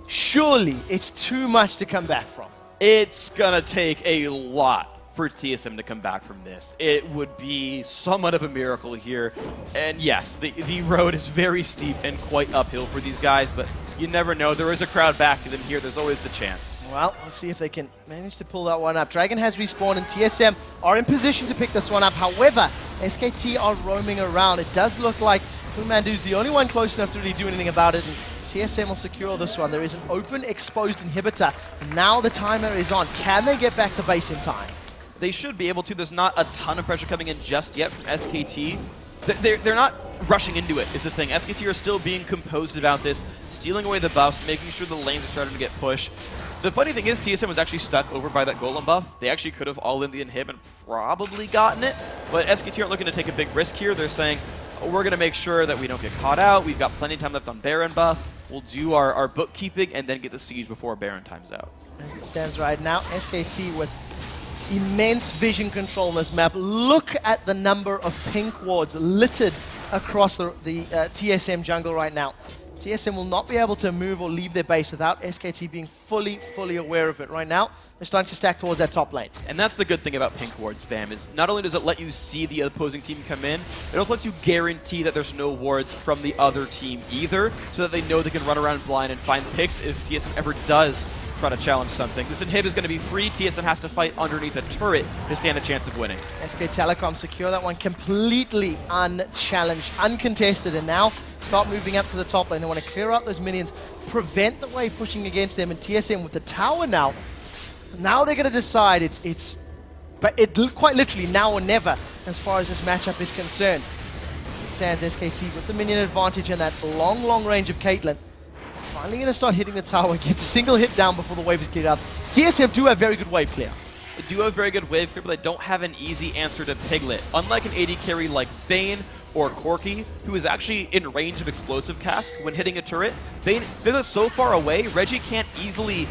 Speaker 1: Surely it's too much to come back from.
Speaker 2: It's gonna take a lot for TSM to come back from this. It would be somewhat of a miracle here. And yes, the road is very steep and quite uphill for these guys, but you never know. There is a crowd backing them here. There's always the chance.
Speaker 1: Well, we'll see if they can manage to pull that one up. Dragon has respawned and TSM are in position to pick this one up. However, SKT are roaming around. It does look like PoohManDu is the only one close enough to really do anything about it. And TSM will secure this one. There is an open, exposed inhibitor. Now the timer is on. Can they get back to base in time?
Speaker 2: They should be able to. There's not a ton of pressure coming in just yet from SKT. They're not rushing into it, is the thing. SKT are still being composed about this, stealing away the buffs, making sure the lanes are starting to get pushed. The funny thing is TSM was actually stuck over by that golem buff. They actually could have all in the inhib and probably gotten it, but SKT aren't looking to take a big risk here. They're saying, oh, we're going to make sure that we don't get caught out. We've got plenty of time left on Baron buff. We'll do our bookkeeping and then get the siege before Baron time's out.
Speaker 1: As it stands right now, SKT with immense vision control on this map. Look at the number of pink wards littered across the TSM jungle right now. TSM will not be able to move or leave their base without SKT being fully aware of it. Right now, they're starting to stack towards that top lane.
Speaker 2: And that's the good thing about pink ward spam, is not only does it let you see the opposing team come in, it also lets you guarantee that there's no wards from the other team either, so that they know they can run around blind and find picks if TSM ever does try to challenge something. This inhib is going to be free. TSM has to fight underneath a turret to stand a chance of winning.
Speaker 1: SK Telecom secure that one completely unchallenged, uncontested, and now start moving up to the top lane. They want to clear out those minions, prevent the wave pushing against them, and TSM with the tower now. Now they're going to decide it's quite literally now or never as far as this matchup is concerned. It stands SKT with the minion advantage and that long range of Caitlyn. Finally going to start hitting the tower, gets a single hit down before the wave is cleared out. TSM do have very good wave clear.
Speaker 2: They do have very good wave clear, but they don't have an easy answer to Piglet. Unlike an AD carry like Bane or Corki, who is actually in range of explosive cast when hitting a turret, Piglet's so far away, Reggie can't easily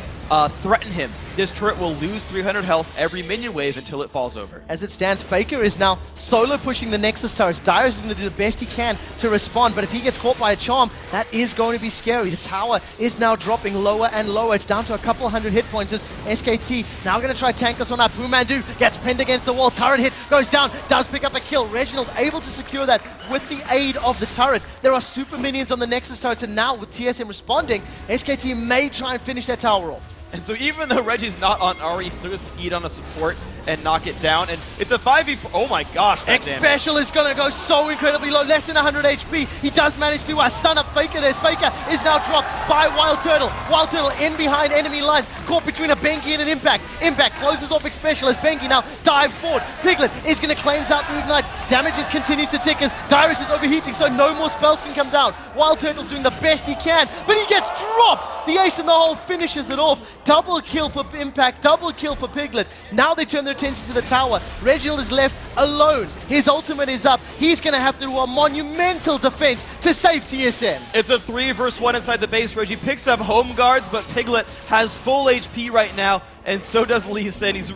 Speaker 2: threaten him. This turret will lose 300 health every minion wave until it falls over.
Speaker 1: As it stands, Faker is now solo pushing the Nexus turrets. Dyrus is going to do the best he can to respond, but if he gets caught by a charm, that is going to be scary. The tower is now dropping lower and lower. It's down to a couple hundred hit points as SKT now going to try tank this one up. PoohManDu gets pinned against the wall. Turret hit goes down, does pick up a kill. Reginald able to secure that with the aid of the turret. There are super minions on the Nexus turrets, and now with TSM responding, SKT may try and finish that tower off.
Speaker 2: And so even though Reggie's not on Ahri, he still has to eat on a support and knock it down. And it's a 5v4. Oh my gosh.
Speaker 1: Xpecial is going to go so incredibly low, less than 100 HP. He does manage to stun up Faker. There's Faker is now dropped by WildTurtle. WildTurtle in behind enemy lines, caught between a bengi and an Impact. Impact closes off Xpecial as bengi now dives forward. Piglet is going to cleanse out the Ignite. Damage continues to tick as Dyrus is overheating, so no more spells can come down. WildTurtle's doing the best he can, but he gets dropped. The ace in the hole finishes it off. Double kill for Impact, double kill for Piglet. Now they turn their attention to the tower. Reginald is left alone. His ultimate is up. He's going to have to do a monumental defense to save TSM.
Speaker 2: It's a 3 versus 1 inside the base. Reggie picks up home guards, but Piglet has full HP right now. And so does Elise, and he's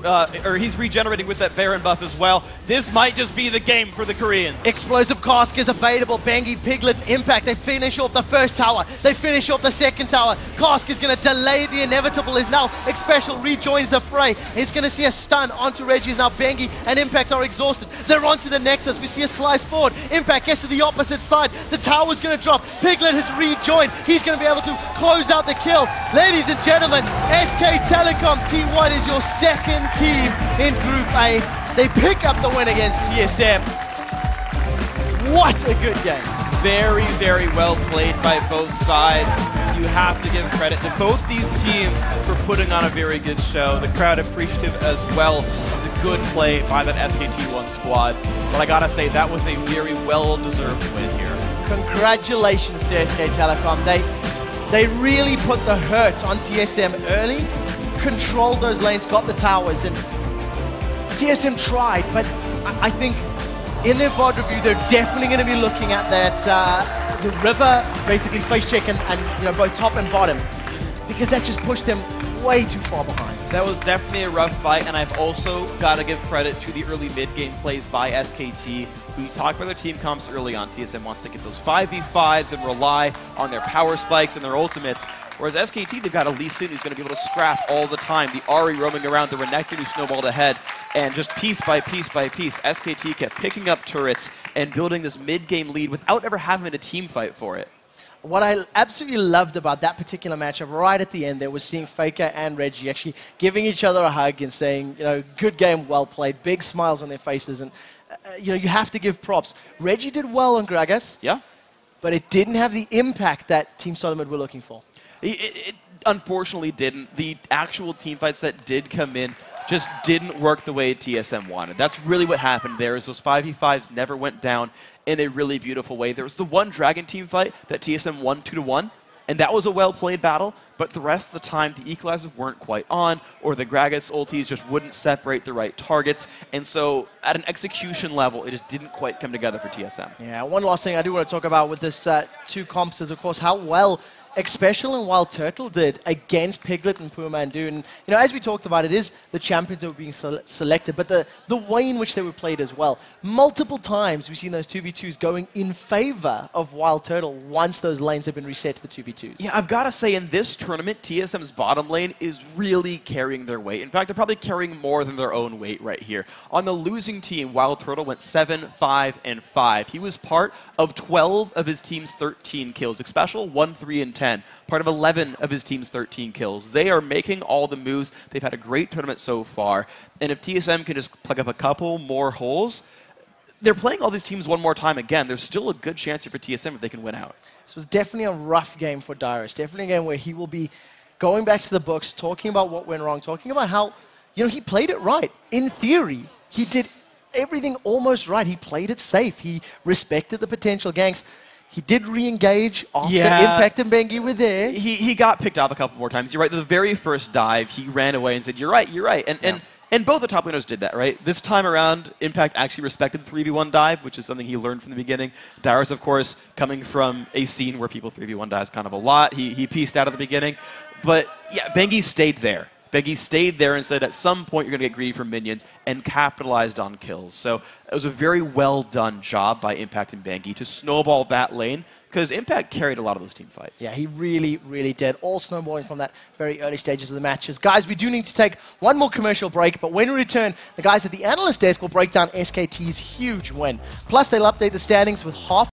Speaker 2: regenerating with that Baron buff as well. This might just be the game for the Koreans.
Speaker 1: Explosive cask is available. Bengi, Piglet, Impact. They finish off the first tower. They finish off the second tower. Cask is going to delay the inevitable. Is now Xpecial rejoins the fray. He's going to see a stun onto Reggie. Now Bengi and Impact are exhausted. They're onto the Nexus. We see a slice forward. Impact gets to the opposite side. The tower's going to drop. Piglet has rejoined. He's going to be able to close out the kill. Ladies and gentlemen, SK Telecom T1 is your second team in Group A. They pick up the win against TSM. What a good game.
Speaker 2: Very well played by both sides. You have to give credit to both these teams for putting on a very good show. The crowd appreciative as well of the good play by that SKT1 squad. But I gotta say, that was a very well-deserved win here.
Speaker 1: Congratulations to SK Telecom. They really put the hurt on TSM early, controlled those lanes, got the towers, and TSM tried, but I think in their VOD review, they're definitely going to be looking at that the river, basically face check and you know, both top and bottom, because that just pushed them way too far behind.
Speaker 2: That was definitely a rough fight, and I've also got to give credit to the early mid-game plays by SKT. We talked about their team comps early on. TSM wants to get those 5v5s and rely on their power spikes and their ultimates. Whereas SKT, they've got Elise who's going to be able to scrap all the time. The Ahri roaming around, the Renekton who snowballed ahead. And just piece by piece by piece, SKT kept picking up turrets and building this mid-game lead without ever having a team fight for it.
Speaker 1: What I absolutely loved about that particular matchup, right at the end, there was seeing Faker and Reggie actually giving each other a hug and saying, you know, good game, well played, big smiles on their faces. And, you know, you have to give props. Reggie did well on Gragas.
Speaker 2: Yeah.
Speaker 1: but it didn't have the impact that Team Solomid were looking for.
Speaker 2: It unfortunately didn't. The actual teamfights that did come in just didn't work the way TSM wanted. That's really what happened there, is those 5v5s never went down in a really beautiful way. There was the one Dragon team fight that TSM won 2-1, and that was a well-played battle, but the rest of the time, the equalizers weren't quite on, or the Gragas ultis just wouldn't separate the right targets, and so at an execution level, it just didn't quite come together for TSM.
Speaker 1: Yeah, one last thing I do want to talk about with this two comps is, of course, how well Xpecial and WildTurtle did against Piglet and PoohManDu. And, you know, as we talked about, it is the champions that were being selected, but the way in which they were played as well. Multiple times we've seen those 2v2s going in favor of WildTurtle once those lanes have been reset to the 2v2s.
Speaker 2: Yeah, I've got to say, in this tournament, TSM's bottom lane is really carrying their weight. In fact, they're probably carrying more than their own weight right here. On the losing team, WildTurtle went 7, 5, and 5. He was part of 12 of his team's 13 kills. Xpecial 1, 3, and 10. Part of 11 of his team's 13 kills. They are making all the moves. They've had a great tournament so far. And if TSM can just plug up a couple more holes, they're playing all these teams one more time again. There's still a good chance here for TSM if they can win out. This
Speaker 1: was definitely a rough game for Dyrus. Definitely a game where he will be going back to the books, talking about what went wrong, talking about how, you know, he played it right. In theory, he did everything almost right. He played it safe. He respected the potential ganks. He did re-engage after Impact and Bengi were there.
Speaker 2: He got picked off a couple more times. You're right. The very first dive, he ran away and said, "You're right, you're right." And both the top laners did that, right? This time around, Impact actually respected the 3v1 dive, which is something he learned from the beginning. Dyrus, of course, coming from a scene where people 3v1 dives kind of a lot. He pieced out at the beginning. But yeah, Bengi stayed there. Bengi stayed there and said, at some point, you're going to get greedy for minions, and capitalized on kills. So it was a very well-done job by Impact and Bengi to snowball that lane, because Impact carried a lot of those team fights.
Speaker 1: Yeah, he really, really did. All snowballing from that very early stages of the matches. Guys, we do need to take one more commercial break, but when we return, the guys at the analyst desk will break down SKT's huge win. Plus, they'll update the standings with half